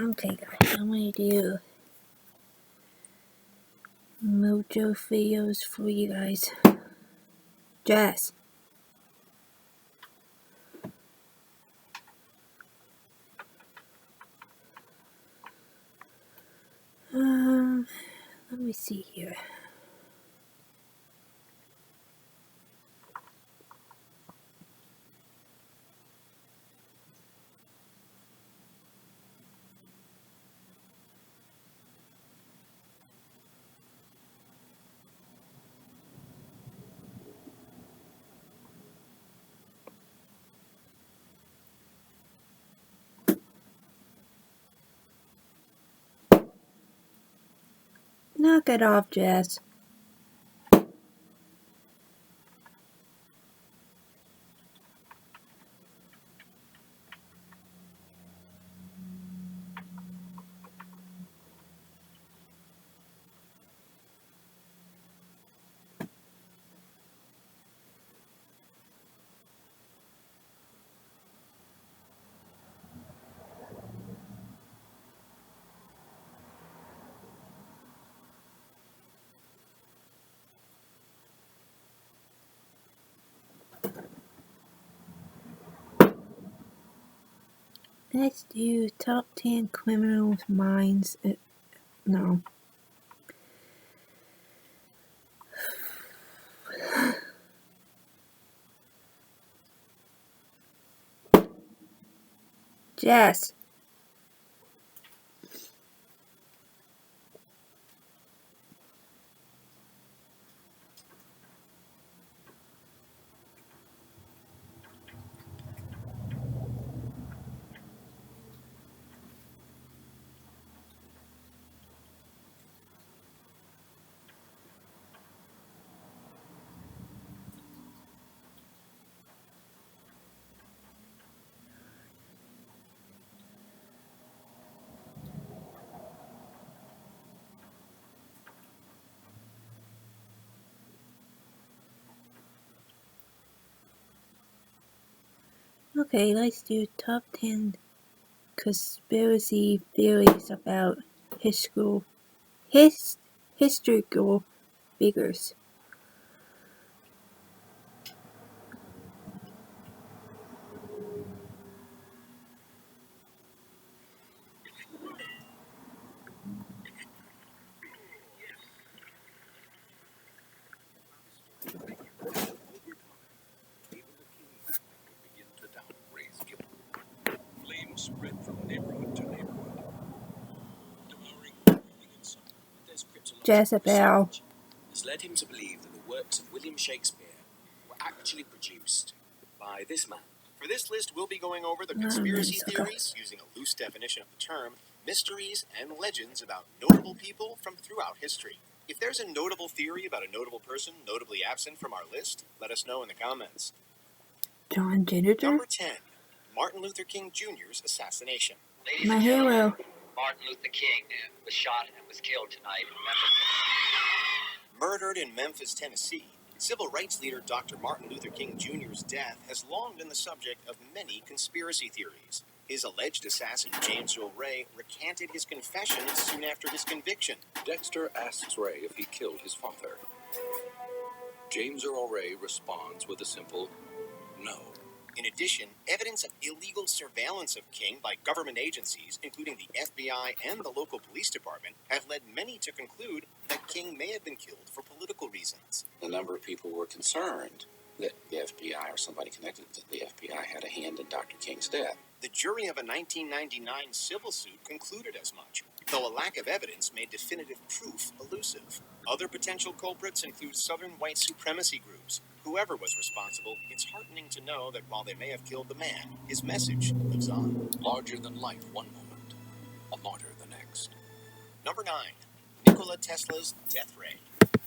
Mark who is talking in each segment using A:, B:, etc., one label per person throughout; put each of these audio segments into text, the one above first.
A: Okay, guys, I'm gonna do Mojo videos for you guys. Jazz. Let me see here. Knock it off, Jazz. Let's do top 10 criminal minds. No. Jazz. Okay, let's do top 10 conspiracy theories about historical figures.
B: Flames spread from neighborhood to neighborhood, devouring everything in sight. There's
A: Jezebel.
B: has led him to believe that the works of William Shakespeare were actually produced by this man. For this list, we'll be going over the conspiracy theories, using a loose definition of the term, mysteries and legends about notable people from throughout history. If there's a notable theory about a notable person notably absent from our list, let us know in the comments.
A: John Ginger.
B: Number 10. Martin Luther King Jr.'s assassination.
C: Ladies
A: My
C: and
A: hero.
C: gentlemen, Martin Luther King was shot and was killed tonight in Memphis.
B: Murdered in Memphis, Tennessee, civil rights leader Dr. Martin Luther King Jr.'s death has long been the subject of many conspiracy theories. His alleged assassin, James Earl Ray, recanted his confession soon after his conviction. Dexter asks Ray if he killed his father. James Earl Ray responds with a simple no. In addition, evidence of illegal surveillance of King by government agencies, including the FBI and the local police department, have led many to conclude that King may have been killed for political reasons. A number of people were concerned that the FBI or somebody connected to the FBI had a hand in Dr. King's death. The jury of a 1999 civil suit concluded as much, though a lack of evidence made definitive proof elusive. Other potential culprits include Southern white supremacy groups. Whoever was responsible, it's heartening to know that while they may have killed the man, his message lives on. Larger than life one moment, a martyr the next. Number 9. Nikola Tesla's death ray.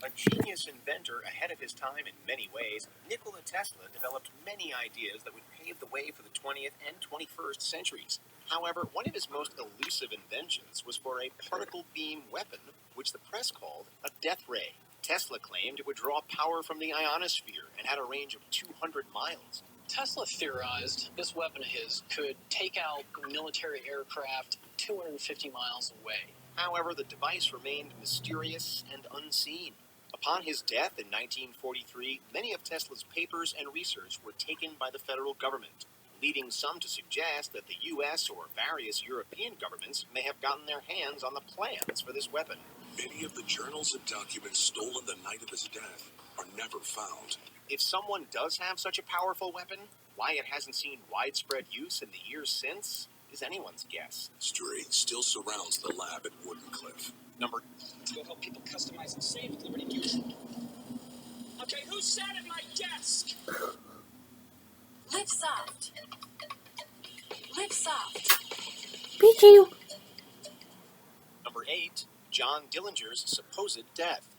B: A genius inventor ahead of his time in many ways, Nikola Tesla developed many ideas that would pave the way for the 20th and 21st centuries. However, one of his most elusive inventions was for a particle beam weapon, which the press called a death ray. Tesla claimed it would draw power from the ionosphere and had a range of 200 miles.
D: Tesla theorized this weapon of his could take out military aircraft 250 miles away.
B: However, the device remained mysterious and unseen. Upon his death in 1943, many of Tesla's papers and research were taken by the federal government, leading some to suggest that the U.S. or various European governments may have gotten their hands on the plans for this weapon.
E: Many of the journals and documents stolen the night of his death are never found.
B: If someone does have such a powerful weapon, why it hasn't seen widespread use in the years since is anyone's guess.
E: Mystery still surrounds the lab at Wardenclyffe.
B: Number
D: To go help people customize and save with Liberty Mutual. Okay, who sat at my desk?
F: Live soft. Live soft.
A: Pichu.
B: Number 8, John Dillinger's supposed death.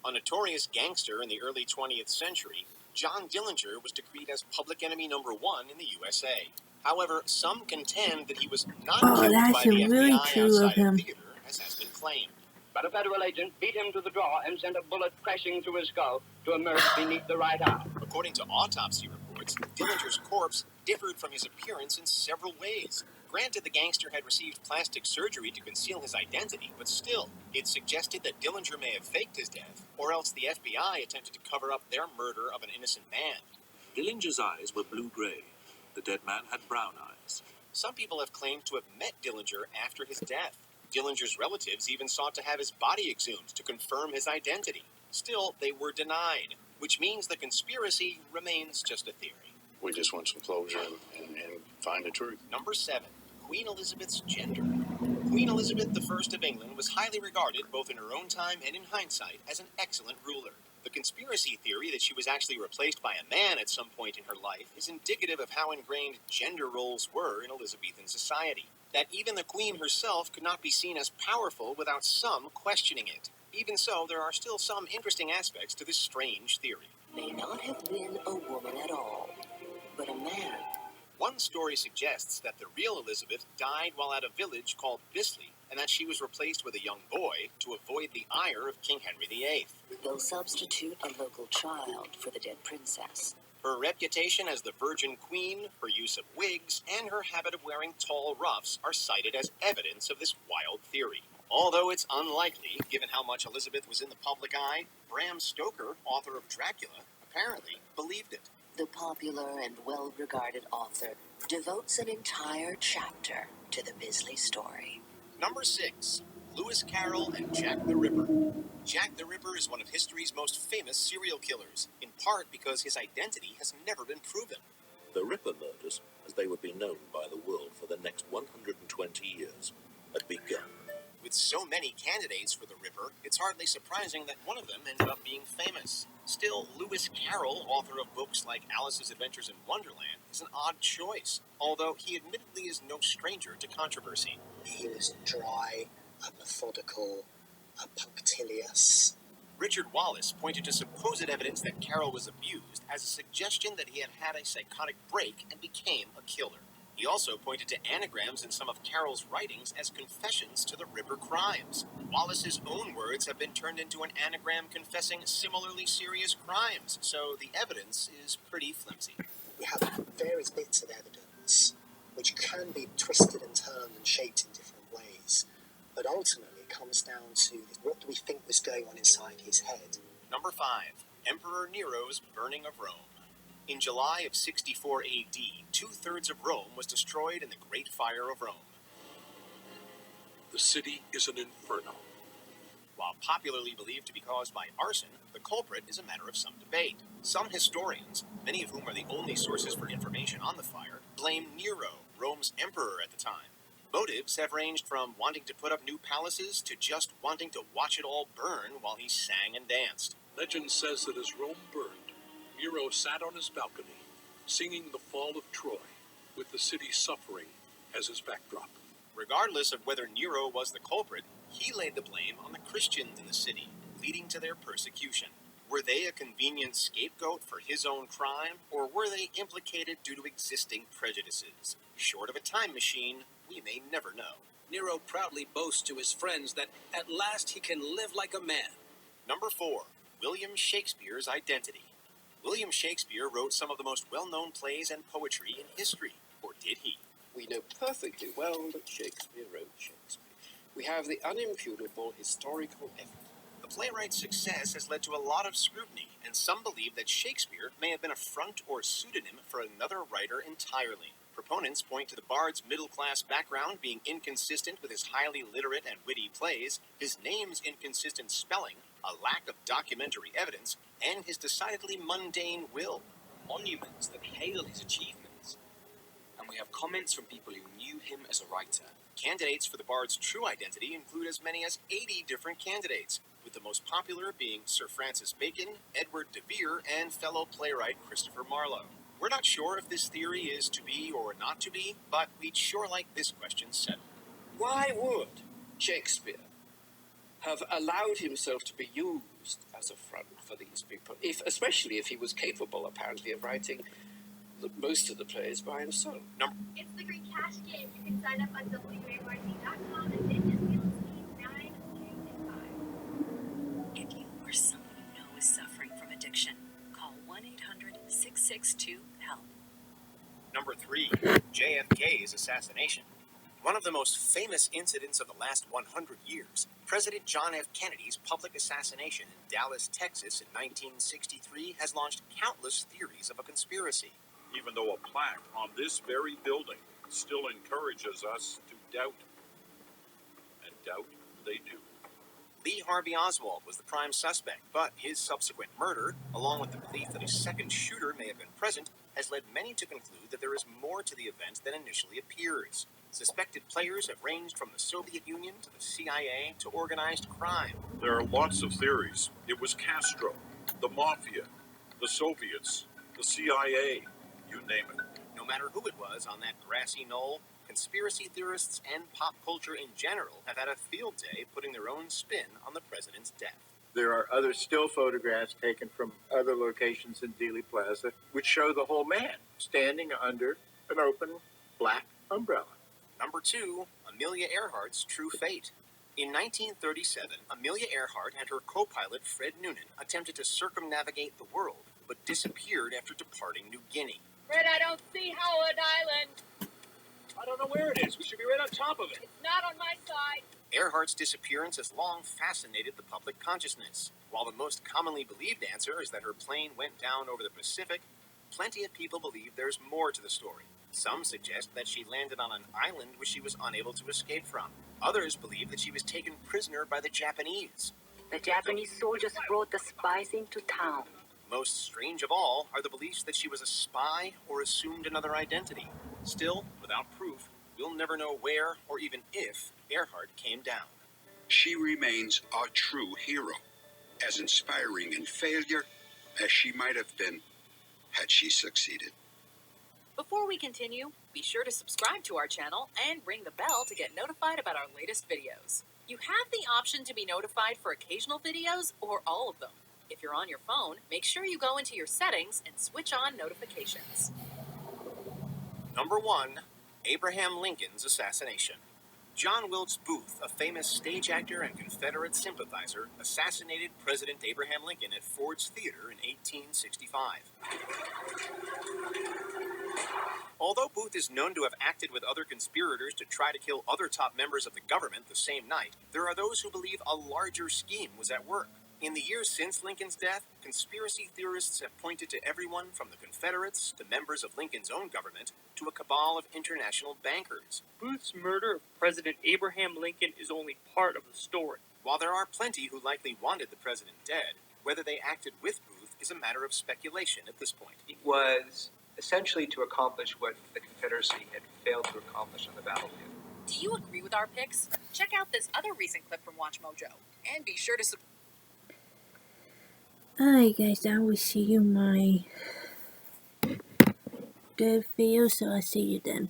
B: A notorious gangster in the early 20th century, John Dillinger was decreed as public enemy number 1 in the USA. However, some contend that he was not
A: Oh,
B: killed
A: that's
B: by the
A: really
B: FBI
A: true of
B: outside
A: him.
B: a theater, as has been claimed.
G: But a federal agent beat him to the draw and sent a bullet crashing through his skull to emerge beneath the right eye.
B: According to autopsy reports, Dillinger's corpse differed from his appearance in several ways. Granted, the gangster had received plastic surgery to conceal his identity, but still, it suggested that Dillinger may have faked his death, or else the FBI attempted to cover up their murder of an innocent man.
H: Dillinger's eyes were blue-gray. The dead man had brown eyes.
B: Some people have claimed to have met Dillinger after his death. Dillinger's relatives even sought to have his body exhumed to confirm his identity. Still, they were denied, which means the conspiracy remains just a theory.
I: We just want some closure and find the truth.
B: Number 7, Queen Elizabeth's gender. Queen Elizabeth I of England was highly regarded, both in her own time and in hindsight, as an excellent ruler. The conspiracy theory that she was actually replaced by a man at some point in her life is indicative of how ingrained gender roles were in Elizabethan society. That even the Queen herself could not be seen as powerful without some questioning it. Even so, there are still some interesting aspects to this strange theory.
F: May not have been a woman at all, but a man.
B: One story suggests that the real Elizabeth died while at a village called Bisley, and that she was replaced with a young boy to avoid the ire of King Henry VIII.
F: They'll substitute a local child for the dead princess.
B: Her reputation as the Virgin Queen, her use of wigs, and her habit of wearing tall ruffs are cited as evidence of this wild theory. Although it's unlikely, given how much Elizabeth was in the public eye, Bram Stoker, author of Dracula, apparently believed it.
F: The popular and well-regarded author devotes an entire chapter to the Bisley story.
B: Number 6, Lewis Carroll and Jack the Ripper. Jack the Ripper is one of history's most famous serial killers, in part because his identity has never been proven.
H: The Ripper murders, as they would be known by the world for the next 120 years, had begun.
B: With so many candidates for the Ripper, it's hardly surprising that one of them ended up being famous. Still, Lewis Carroll, author of books like Alice's Adventures in Wonderland, is an odd choice, although he admittedly is no stranger to controversy.
D: He was dry, methodical, punctilious.
B: Richard Wallace pointed to supposed evidence that Carroll was abused as a suggestion that he had had a psychotic break and became a killer. He also pointed to anagrams in some of Carroll's writings as confessions to the Ripper crimes. Wallace's own words have been turned into an anagram confessing similarly serious crimes, so the evidence is pretty flimsy.
D: We have various bits of evidence which can be twisted and turned and shaped in different ways, but ultimately it comes down to what do we think was going on inside his head.
B: Number 5, Emperor Nero's burning of Rome. In July of 64 AD, 2/3 of Rome was destroyed in the Great Fire of Rome.
E: The city is an inferno.
B: While popularly believed to be caused by arson, the culprit is a matter of some debate. Some historians, many of whom are the only sources for information on the fire, blame Nero, Rome's emperor at the time. Motives have ranged from wanting to put up new palaces to just wanting to watch it all burn while he sang and danced.
E: Legend says that as Rome burned, Nero sat on his balcony, singing the fall of Troy, with the city suffering as his backdrop.
B: Regardless of whether Nero was the culprit, he laid the blame on the Christians in the city, leading to their persecution. Were they a convenient scapegoat for his own crime, or were they implicated due to existing prejudices? Short of a time machine, we may never know.
J: Nero proudly boasts to his friends that at last he can live like a man.
B: Number 4, William Shakespeare's identity. William Shakespeare wrote some of the most well-known plays and poetry in history, or did he?
K: We know perfectly well that Shakespeare wrote Shakespeare. we have the unimputable historical evidence.
B: The playwright's success has led to a lot of scrutiny, and some believe that Shakespeare may have been a front or pseudonym for another writer entirely. Proponents point to the bard's middle-class background being inconsistent with his highly literate and witty plays, his name's inconsistent spelling, a lack of documentary evidence, and his decidedly mundane will.
J: Monuments that hail his achievements. And we have comments from people who knew him as a writer.
B: Candidates for the bard's true identity include as many as 80 different candidates, with the most popular being Sir Francis Bacon, Edward de Vere, and fellow playwright Christopher Marlowe. We're not sure if this theory is to be or not to be, but we'd sure like this question settled.
K: Why would Shakespeare have allowed himself to be used as a front for these people, especially if he was capable, apparently, of writing most of the plays by himself?
L: It's the Greek Cash Game. You can sign up on WAYC.com and bid just deals 9, 3, and 5.
M: If you or someone you know is suffering from addiction, call 1-800-662-HELP.
B: Number 3, JFK's assassination. One of the most famous incidents of the last 100 years, President John F. Kennedy's public assassination in Dallas, Texas in 1963 has launched countless theories of a conspiracy.
E: Even though a plaque on this very building still encourages us to doubt. And doubt they do.
B: Lee Harvey Oswald was the prime suspect, but his subsequent murder, along with the belief that a second shooter may have been present, has led many to conclude that there is more to the event than initially appears. Suspected players have ranged from the Soviet Union to the CIA to organized crime.
E: There are lots of theories. It was Castro, the Mafia, the Soviets, the CIA, you name it.
B: No matter who it was on that grassy knoll, conspiracy theorists and pop culture in general have had a field day putting their own spin on the president's death.
N: There are other still photographs taken from other locations in Dealey Plaza which show the whole man standing under an open black umbrella.
B: Number 2, Amelia Earhart's true fate. In 1937, Amelia Earhart and her co-pilot Fred Noonan attempted to circumnavigate the world, but disappeared after departing New Guinea.
L: Fred, I don't see Howard Island.
J: I don't know where it is. We should be right on top of it.
L: It's not on my side.
B: Earhart's disappearance has long fascinated the public consciousness. While the most commonly believed answer is that her plane went down over the Pacific, plenty of people believe there's more to the story. Some suggest that she landed on an island which she was unable to escape from. Others believe that she was taken prisoner by the Japanese.
O: The Japanese soldiers brought the spies into town.
B: Most strange of all are the beliefs that she was a spy or assumed another identity. Still, without proof, we'll never know where or even if Earhart came down.
P: She remains a true hero, as inspiring in failure as she might have been had she succeeded.
Q: Before we continue, be sure to subscribe to our channel and ring the bell to get notified about our latest videos. You have the option to be notified for occasional videos or all of them. If you're on your phone, make sure you go into your settings and switch on notifications.
B: Number 1, Abraham Lincoln's assassination. John Wilkes Booth, a famous stage actor and Confederate sympathizer, assassinated President Abraham Lincoln at Ford's Theater in 1865. Although Booth is known to have acted with other conspirators to try to kill other top members of the government the same night, there are those who believe a larger scheme was at work. In the years since Lincoln's death, conspiracy theorists have pointed to everyone from the Confederates to members of Lincoln's own government to a cabal of international bankers.
R: Booth's murder of President Abraham Lincoln is only part of the story.
B: While there are plenty who likely wanted the president dead, whether they acted with Booth is a matter of speculation at this point.
S: It was essentially to accomplish what the Confederacy had failed to accomplish on the battlefield.
Q: Do you agree with our picks? Check out this other recent clip from Watch Mojo. And be sure to
A: Alright guys, I will see you in my third video, so I'll see you then.